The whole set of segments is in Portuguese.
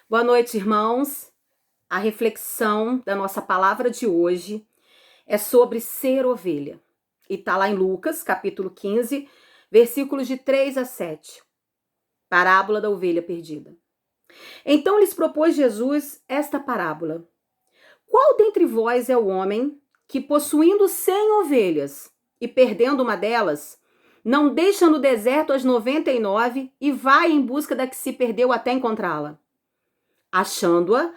Boa noite, irmãos. A reflexão da nossa palavra de hoje é sobre ser ovelha. E está lá em Lucas, capítulo 15, versículos de 3 a 7. Parábola da ovelha perdida. Então lhes propôs Jesus esta parábola. Qual dentre vós é o homem que, possuindo 100 ovelhas e perdendo uma delas, não deixa no deserto as 99 e vai em busca da que se perdeu até encontrá-la? Achando-a,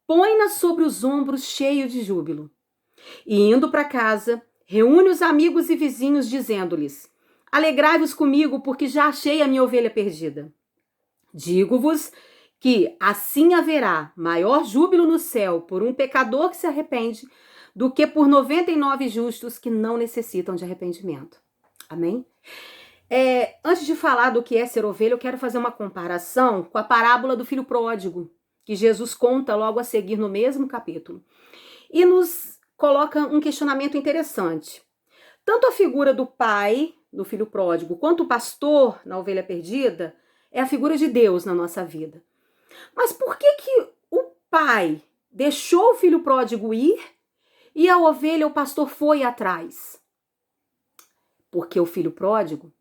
põe-na sobre os ombros cheio de júbilo. E indo para casa, reúne os amigos e vizinhos, dizendo-lhes: Alegrai-vos comigo, porque já achei a minha ovelha perdida. Digo-vos que assim haverá maior júbilo no céu por um pecador que se arrepende do que por 99 justos que não necessitam de arrependimento. Amém? Antes de falar do que é ser ovelha, eu quero fazer uma comparação com a parábola do filho pródigo, que Jesus conta logo a seguir no mesmo capítulo. E nos coloca um questionamento interessante. Tanto a figura do pai, do filho pródigo, quanto o pastor na ovelha perdida, é a figura de Deus na nossa vida. Mas por que o pai deixou o filho pródigo ir e a ovelha, o pastor, foi atrás? Porque o filho pródigo,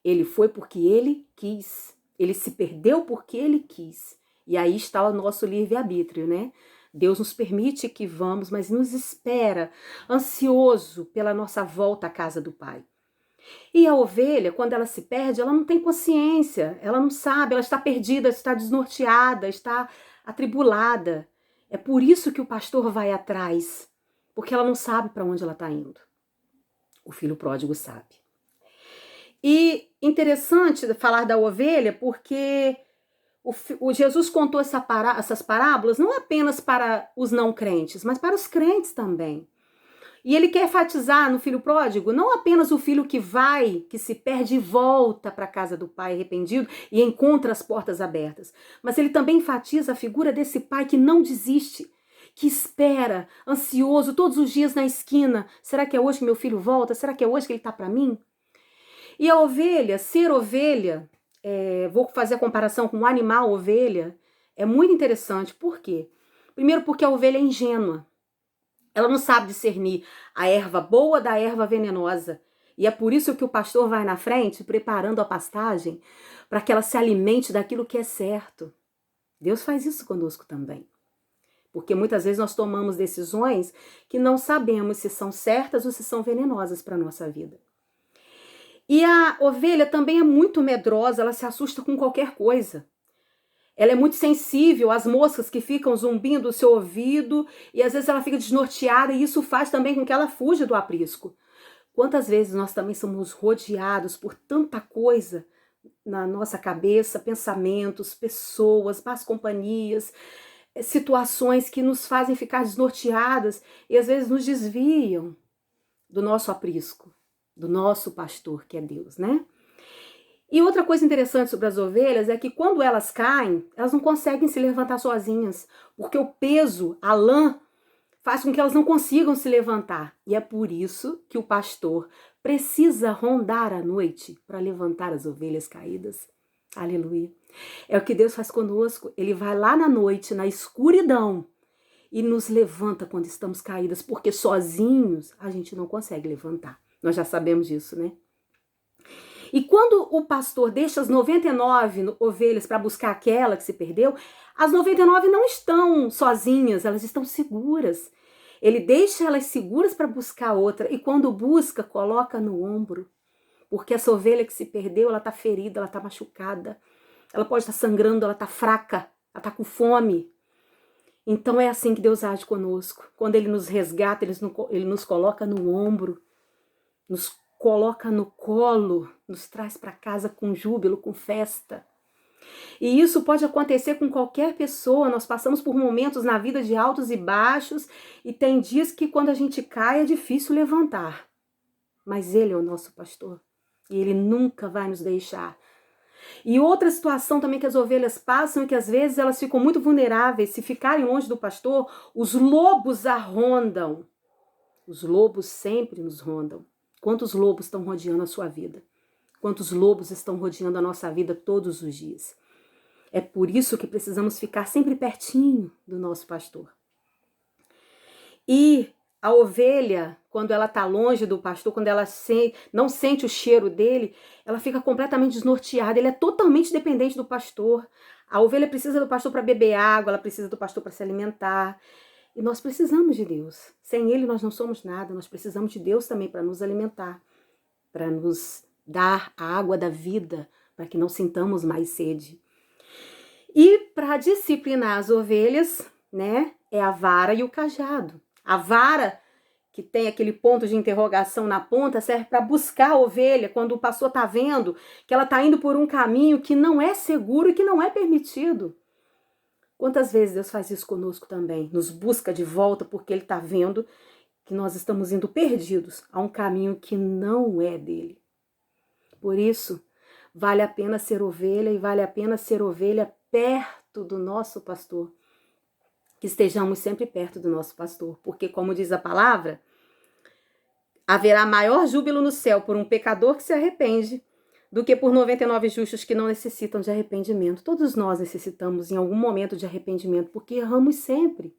ele foi porque ele quis. Ele se perdeu porque ele quis. E aí está o nosso livre-arbítrio, né? Deus nos permite que vamos, mas nos espera, ansioso pela nossa volta à casa do Pai. E a ovelha, quando ela se perde, ela não tem consciência, ela não sabe, ela está perdida, está desnorteada, está atribulada. É por isso que o pastor vai atrás, porque ela não sabe para onde ela está indo. O filho pródigo sabe. E interessante falar da ovelha, porque o Jesus contou essas parábolas não apenas para os não crentes, mas para os crentes também. E ele quer enfatizar no filho pródigo não apenas o filho que vai, que se perde e volta para a casa do pai arrependido e encontra as portas abertas, mas ele também enfatiza a figura desse pai que não desiste, que espera, ansioso, todos os dias na esquina. Será que é hoje que meu filho volta? Será que é hoje que ele está para mim? E a ovelha, ser ovelha, vou fazer a comparação com o animal ovelha, é muito interessante. Por quê? Primeiro porque a ovelha é ingênua. Ela não sabe discernir a erva boa da erva venenosa. E é por isso que o pastor vai na frente, preparando a pastagem, para que ela se alimente daquilo que é certo. Deus faz isso conosco também. Porque muitas vezes nós tomamos decisões que não sabemos se são certas ou se são venenosas para a nossa vida. E a ovelha também é muito medrosa, ela se assusta com qualquer coisa. Ela é muito sensível às moscas que ficam zumbindo no seu ouvido e às vezes ela fica desnorteada e isso faz também com que ela fuja do aprisco. Quantas vezes nós também somos rodeados por tanta coisa na nossa cabeça, pensamentos, pessoas, más companhias, situações que nos fazem ficar desnorteadas e às vezes nos desviam do nosso aprisco, do nosso pastor, que é Deus, né? E outra coisa interessante sobre as ovelhas é que quando elas caem, elas não conseguem se levantar sozinhas, porque o peso, a lã, faz com que elas não consigam se levantar. E é por isso que o pastor precisa rondar à noite para levantar as ovelhas caídas. Aleluia. É o que Deus faz conosco. Ele vai lá na noite, na escuridão, e nos levanta quando estamos caídas, porque sozinhos a gente não consegue levantar. Nós já sabemos disso, né? E quando o pastor deixa as 99 ovelhas para buscar aquela que se perdeu, as 99 não estão sozinhas, elas estão seguras. Ele deixa elas seguras para buscar outra e quando busca, coloca no ombro. Porque essa ovelha que se perdeu, ela está ferida, ela está machucada, ela pode estar sangrando, ela está fraca, ela está com fome. Então é assim que Deus age conosco. Quando Ele nos resgata, Ele nos coloca no ombro, nos coloca no colo, nos traz para casa com júbilo, com festa. E isso pode acontecer com qualquer pessoa. Nós passamos por momentos na vida de altos e baixos e tem dias que quando a gente cai é difícil levantar. Mas Ele é o nosso pastor e Ele nunca vai nos deixar. E outra situação também que as ovelhas passam é que às vezes elas ficam muito vulneráveis. Se ficarem longe do pastor, os lobos a rondam. Os lobos sempre nos rondam. Quantos lobos estão rodeando a sua vida? Quantos lobos estão rodeando a nossa vida todos os dias? É por isso que precisamos ficar sempre pertinho do nosso pastor. E a ovelha, quando ela está longe do pastor, quando ela não sente o cheiro dele, ela fica completamente desnorteada. Ele é totalmente dependente do pastor. A ovelha precisa do pastor para beber água, ela precisa do pastor para se alimentar. E nós precisamos de Deus. Sem ele nós não somos nada. Nós precisamos de Deus também para nos alimentar, para nos dar a água da vida, para que não sintamos mais sede. E para disciplinar as ovelhas, né, é a vara e o cajado. A vara, que tem aquele ponto de interrogação na ponta, serve para buscar a ovelha quando o pastor está vendo que ela está indo por um caminho que não é seguro e que não é permitido. Quantas vezes Deus faz isso conosco também? Nos busca de volta porque Ele está vendo que nós estamos indo perdidos a um caminho que não é dele. Por isso, vale a pena ser ovelha e vale a pena ser ovelha perto do nosso pastor. Que estejamos sempre perto do nosso pastor, porque, como diz a palavra, haverá maior júbilo no céu por um pecador que se arrepende do que por 99 justos que não necessitam de arrependimento. Todos nós necessitamos em algum momento de arrependimento, porque erramos sempre.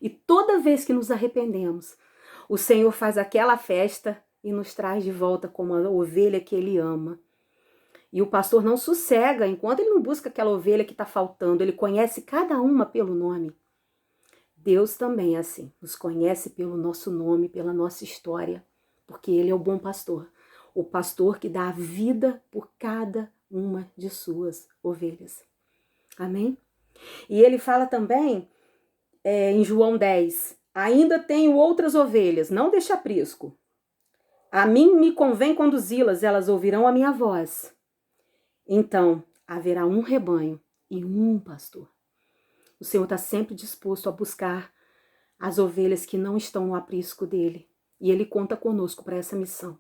E toda vez que nos arrependemos, o Senhor faz aquela festa e nos traz de volta como a ovelha que Ele ama. E o pastor não sossega enquanto ele não busca aquela ovelha que está faltando. Ele conhece cada uma pelo nome. Deus também é assim, nos conhece pelo nosso nome, pela nossa história, porque Ele é o bom pastor, o pastor que dá a vida por cada uma de suas ovelhas. Amém? E ele fala também em João 10, ainda tenho outras ovelhas, não deixe aprisco. A mim me convém conduzi-las, elas ouvirão a minha voz. Então haverá um rebanho e um pastor. O Senhor está sempre disposto a buscar as ovelhas que não estão no aprisco dele. E Ele conta conosco para essa missão.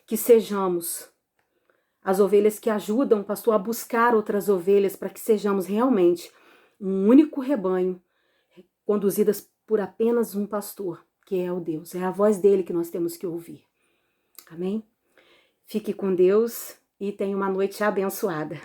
Que sejamos as ovelhas que ajudam o pastor a buscar outras ovelhas para que sejamos realmente um único rebanho, conduzidas por apenas um pastor, que é o Deus. É a voz dele que nós temos que ouvir. Amém? Fique com Deus e tenha uma noite abençoada.